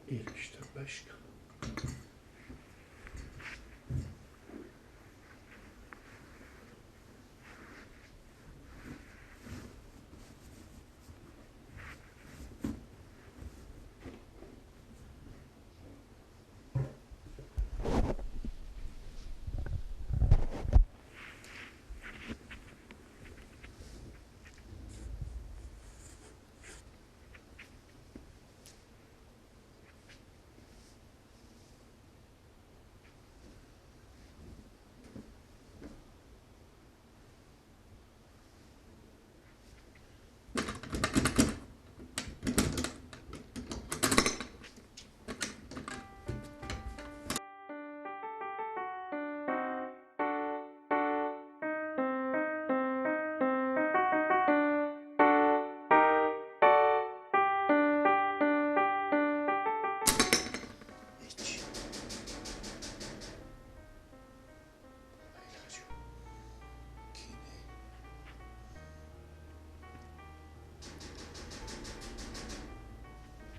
İşte başka.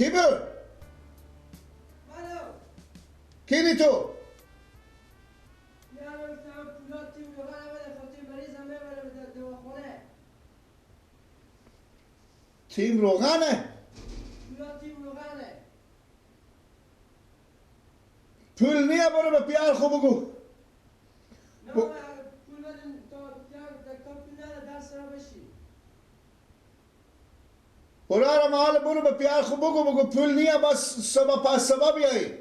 کی بود؟ کی تو؟ تیم روغنه؟ پول نیه برو به پیار خوب بگو. برو محال برو به پیار خوب بگو پول نیه بس سبا پس سبا بیایی.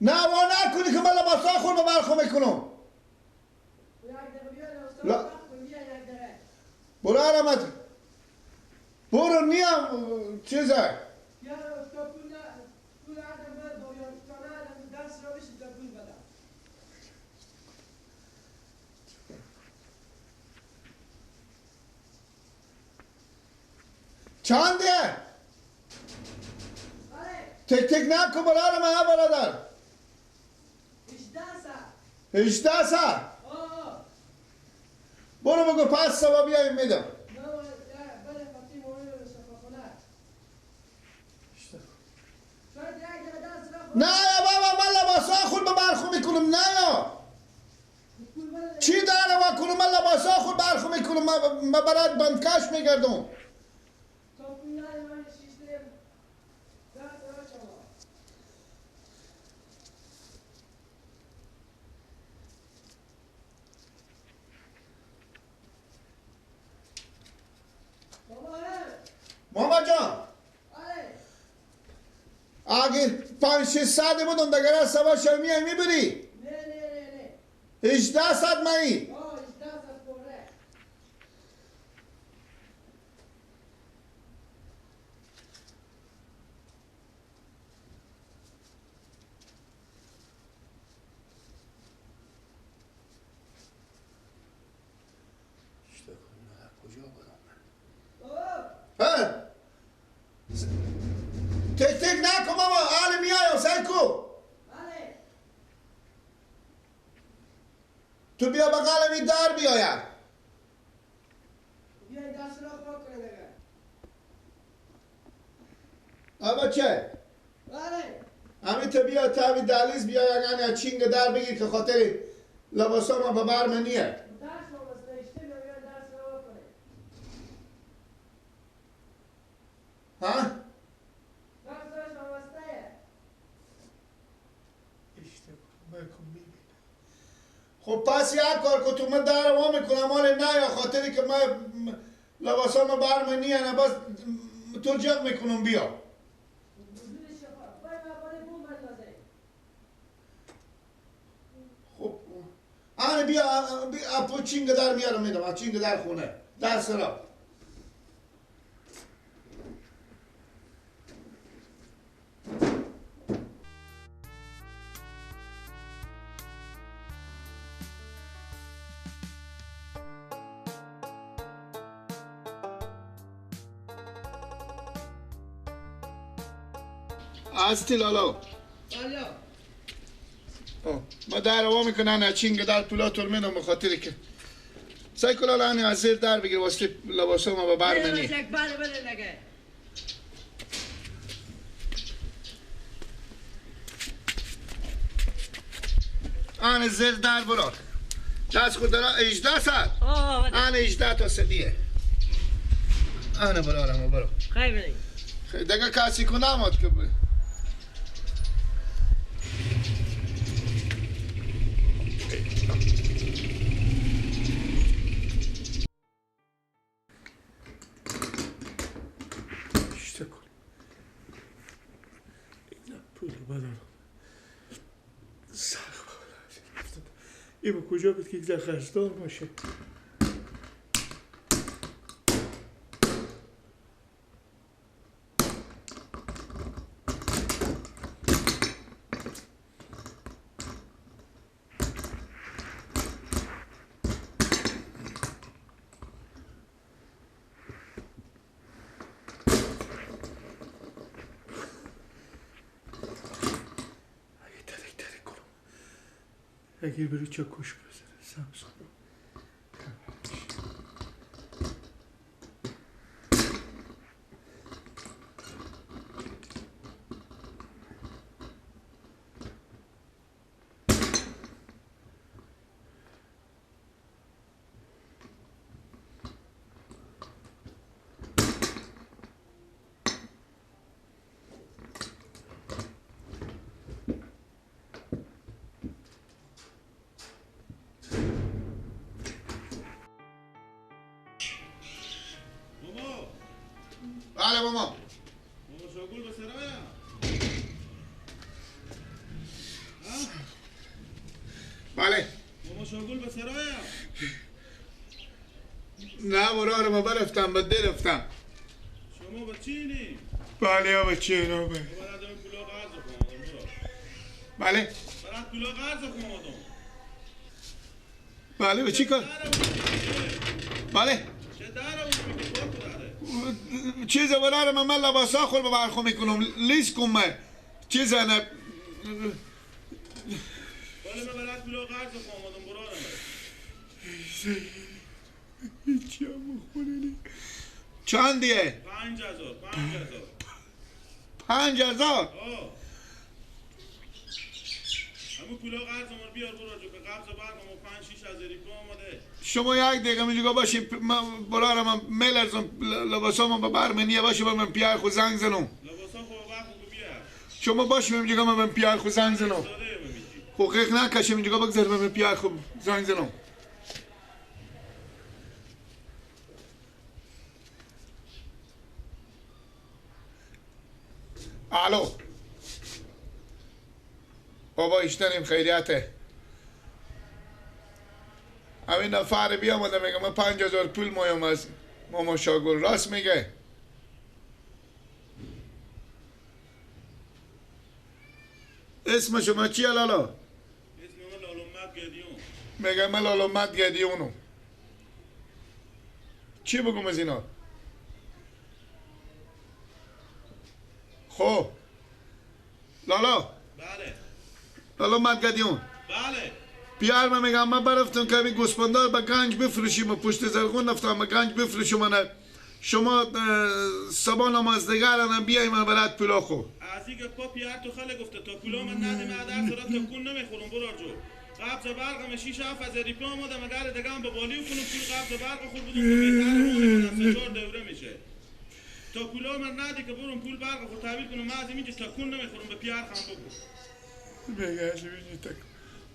نه و نکنی که من لباسا خود به برخو میکنم. برو آرامت. برو نیم چیزه. چنده؟ تک تک نکن برادر من برادر. 18 سا. برو بگو پس سبا بیاییم میدم. نه یا بابا من لباسا خود به برخو میکنم نه یا چی داره و کنم من لباسا خود برخو میکنم من برات بندکش میگردم. محمد جان اگه 500 بودم دگر سوا شرمیه میبری؟ نه 18 صد مایی؟ تک تک نکن بابا حال میایم سنکو تو بیا بغل می دار بیایم بچه همین تو بیا تا بی دالیز بیا یعنی چینگ در بگیر که خاطر لباسا ما به بر منیه ها؟ خب پس یک کار که تو من دارم وا میکنم مال نه یا خاطری که من لباسا ما بر منیه نه بس تو جق میکنم بیا خب آنه بیا اپو چینگ در میارم میدم چینگ در خونه در سرا هستی لالا ما در هوا میکنن چینگ در پولاتور میدم بخاطری که سعی کن لالا از زیر در بگیر واسه لباسا ما به بر منی آن زیر در برو دست خود را 18 ساعت آن 18 تا سدیه آن برو برو خیلی دیگه کسی کنم آد که بود işte kul. İlla pulu بدارم. سرخ بالا. این به کجا بود که یک قرضدار باشه؟ اگر بری چه کش بزنه سمسون بله ماما ماما شاگل به سرایا بله ماما شاگل به سرایا نه برو ما برفتم بده رفتم شما به چی نی؟ بله یا بچه اینا برات دارم پولا قرض خواهدم برو بله برات پولا قرض خواهدم بله به چی کار بله چه داره اون میگه خود داره چیز برای من لباسا خود برخو میکنم لیست کن من چیز نه ولی من برات پولا قرض خواهدم برو هیچی هم بخورنی چندیه 5000 5000 آه همون پولا قرض ما بیار برو جو که قبض برگم و 5-6 هزار ریال آمده شما یک دقیقه میگه باشی برای من میلرزم لباسا من به برمنیه باشه من پیار خود زنگ زنم لباسا خوب برخو بیار شما باشی میگه من پیار خود زنگ زنم داده میگی حقیق نکشه میگه بگذار من پیار خود زنگ زنم الو بابا اشتنیم خیریته همین نفر بیامده میگه من 5000 پول مایم از ماما شاگل راست میگه اسم شما چیه لالا؟ اسم من لالومت گدیون میگه من لالومت گدیونو چی بگم از اینا؟ خب لالا بله لالومت گدیون بله پیار من میگم من برفتم که این گوسپندار به گنج بفروشیم و پشت زرغون رفتم به گنج بفروشیم من شما سبا نمازدگرانم بیایی من برات پولا خو از اینکه پا پیار تو خاله گفته تا پولا من ندیم در صورت تا کون نمیخورم برو جو قبض برقم 6-7 هزار ریال آمده مگر دیگه هم به بالی کنم پول قبض برق خود بدون که بهتر 3-4 دوره میشه تا پولا من ندی که برم پول برق خود تحویل کنم من از اینجا تا کون نمیخورم به پیار خام بگو میگه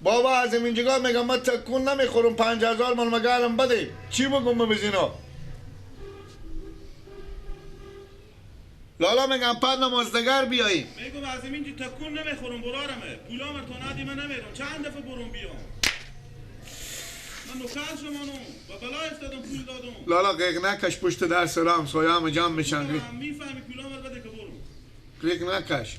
بابا از این جگاه میگم من تکون نمیخورم 5000 من مگرم بده چی بگم من بزینا لالا میگم پد نمازدگر بیایی میگم از اینجا تا کون نمیخورم برارمه پولا من تا ندی من نمیرم چند دفعه برم بیام من نوکر شمانم و بلا افتادم پول دادم لالا قیق نکش پشت در سلام سایه همه جمع میشن میفهمی پولا من بده که برم قیق نکش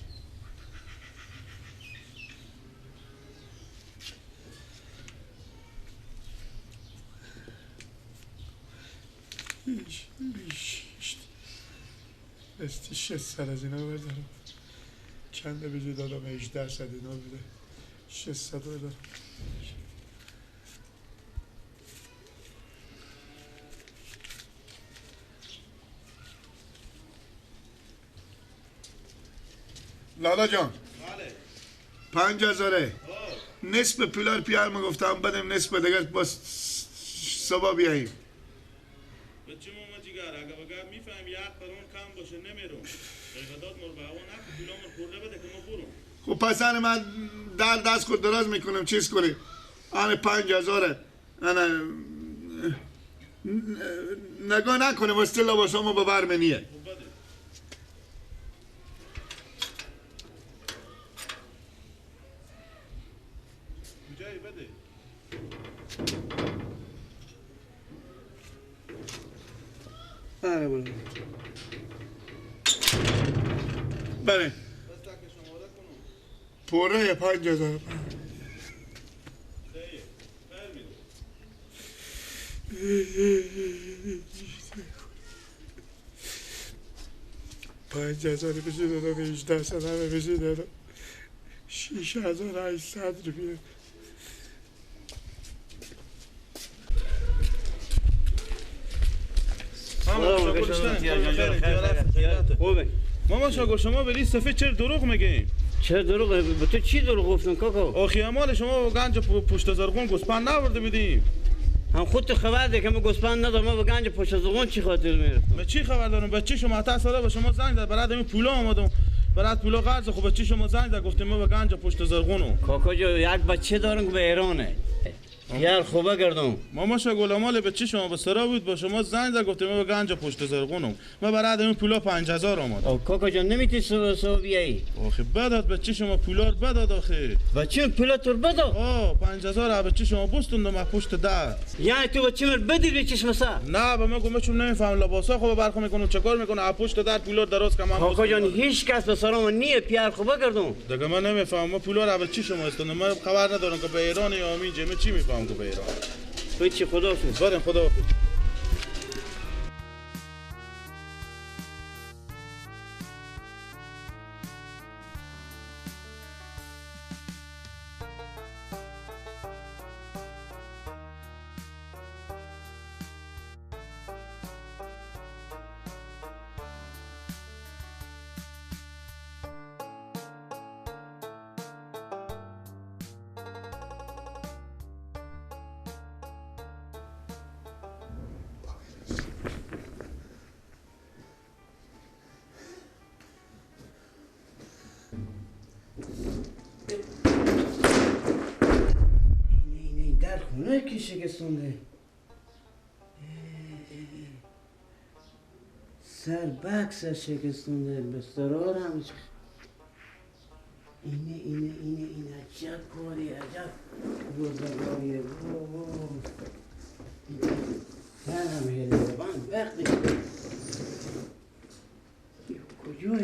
استی 600 از اینا بردارم چنده بجه دادم 18 صد اینا بده 600 بردارم لالا جان بله 5000 نصف پولار پیار گفتم بدیم نصف دیگر بس صبح بیاییم. بچه ماما جیگر اگه بگه میفهم یک پرون کم باشه نمیرم قیقداد مر به هوا نکن پولا مر خورده بده که ما برم. خب پسر من در دست خود دراز میکنم چیز کنیم آن 5000 انا نگاه نکنه واسه لباسامو ببر منیه. خب بده. کجایی بده. بله بله بله بس تک شماره کنم. پوره 5000 دیگه خیر میدونم. 5000 بشه دادم 18 سنه بشه دادم 6800 روپیه. ماما شاگو شما به لیست سفید چرا دروغ میگین؟ چرا دروغ؟ به تو چی دروغ گفتن کاکا؟ آخی امال شما به گنج پشت زرغون گوسپند نورده بدیم. هم خودت خبر ده که من گوسپند ندارم، ما به گنج پشت زرغون چی خاطر میرفتم؟ به چی خبر دارم؟ بچه شما تا ساله به شما زنگ زد برات همین پولا آمدم. برات پولا قرض خب بچه شما زنگ زد گفتم ما به گنج پشت زرغونم. کاکا جو یک بچه دارم که به ایرانه. یار خوبه گردم. ماما شاگل امال بچه شما به سرا بود با شما زنگ زد گفتم ما به گنج پشت زرغونم. ما برات همین پولا 5000 آمد. او کاکا جان نمیتی صبح بیایی؟ آخه بداد بچه شما پولا رو بداد آخه. بچه پولا تو بده؟ 5000 بچه شما بستوندم پشت در. یعنی تو بچه من بدی به چشم سر؟ نه به من گفتم چون نمیفهم لباسا خوب برخو میکنم چیکار میکنه پشت در پولا دراز که من کاکا جان هیچ کس به سرام نیه پیار خوبه گردم. دیگه من نمیفهم ما پولا رو بچه شما استوندم من خبر ندارم که به ایران یا امینجه من چی میفهم که به ایران. تو چی خداحافظ. بریم خداحافظ. نه در خونه کی شکستونده؟ سر بکس شکستونده بسترار هم اینه عجب کاری عجب بزرگاریه سرم هیله بند وقتی کجاه؟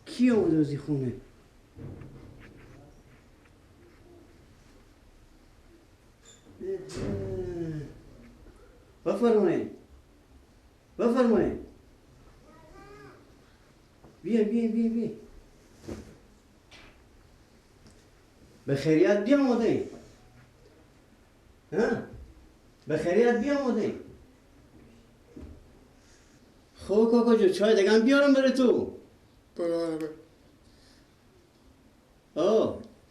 کی آمده از خونه؟ بفرمایید بیا به خیریت بیاموده ها به خیریت بیاموده خب کاکا جو چای دیگه هم بیارم بره تو برای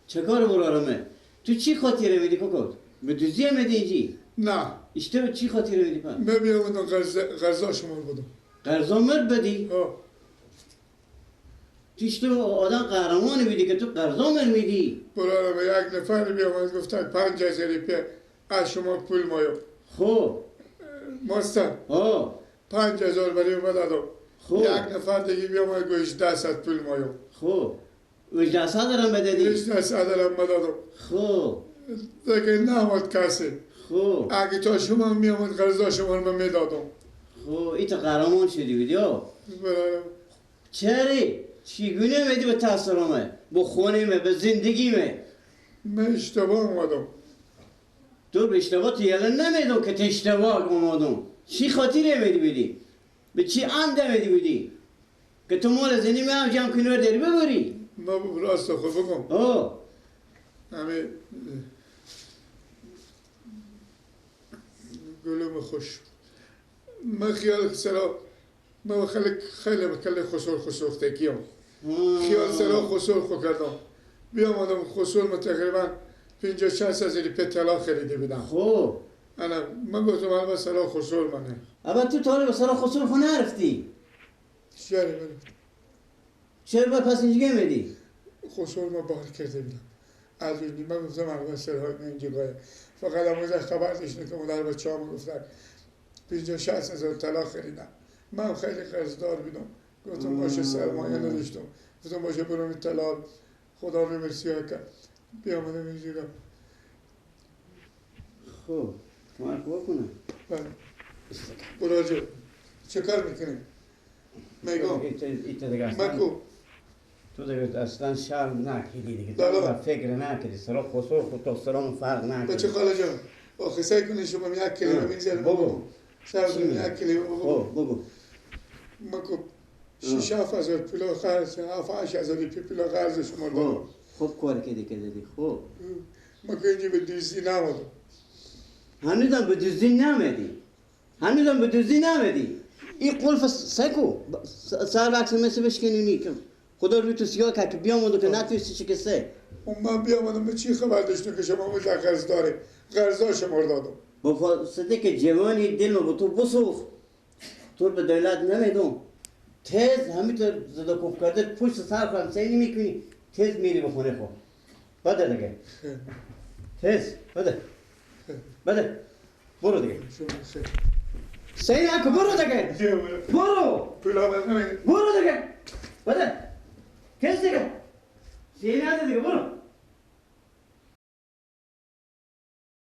چه کار برارمه تو چی خاطره میدی کاکا به دوزیه میدی اینجی نه اشته چی خاطره میدی پا من بیامدم قرضا شما بودم قرضا مرد بدی تو اشته آدم قهرمانی بیدی که تو قرضا مرد میدی برای یک نفر بیامد گفتن 5000 روپیه از شما پول مایم خب مستن 5000 برای من دادم یک نفر دیگه بیامد گوش 1800 پول مایم خب 1800 دارم بدادی 1800 دارم بدادم خب دیگه نماد کسی خب اگه تا شما میامد قرضا شما رو من میدادم خب ای تو قهرمان شدی بیدی برای چری؟ چیگونه میدی به تاثرامه؟ به خونیمه به زندگیمه من اشتباه اومدم تو به اشتباه تو یلن نمیدم که تو اشتباه اومدم چی خاطره میدی بیدی؟ به چی عمده میدی بیدی؟ که تو مال زنی هم جمع کنی داری ببری؟ ما راست خود بگم همه گلوم خوش من خیال سرا من خیلی خسور تکیم خیال سرا خسور خو کردم بیامدم خسرو تقریبا 50-60 هزار روپیه طلا خریده بودم. خب انا من گفتم الان سرا خسرو منه. اما تو طالب به سرا خسرو خو نرفتی. چرا برم؟ چرا پس اینجا میدی؟ خسرو ما بار کرده بودم. از اونی من گفتم الان سرها اینجا گاهی. فقط امروز خبر داشتم که مادر بچه هم گفتن 50-60 هزار طلا خریدم. من خیلی قرضدار بودم. گفتم باشه سرمایه نداشتم. گفتم باشه برم طلا خدا رو مرسیه کرد. بیامدم اینجا. خب کمک بکنم. بله. براجو چه کار میکنی؟ میگم مکو تو دیگه اصلا شرم نکردی دیگه. بله. تو فکر نکردی سرا خسرو خود تا سرا فرق نکردی. بچه خاله جان آخه سعی کنی شما یک کلمه میگذارم بگو. سعی کنی یک کلمه بگو. بگو. مکو 6-7 هزار پیلا قرض 7-8 هزار پیلا قرض شما دارم. خوب کار کردی خب. مکو اینجا به دوزی نمادم. هنوزم به دوزی نمیدی. این قلف سکو سر وقت مثل بشکنی که خدا روی تو سیاه که بیامدو که نتویستی شکسته. من بیامدم به چی خبر داشتم که شما مجا قرض داره قرضا شما دادم. با فاسده که جوانی دل با تو بسوخت تو به دولت نمیدون تیز همینطور زده کوف کرده پشت سر خواهم سینی میکنی تیز میری بخونه خود بده دیگه تیز بده برو دیگه سینی اکو برو دیگه برو دیگه بده کس دیگه سینی هده دیگه برو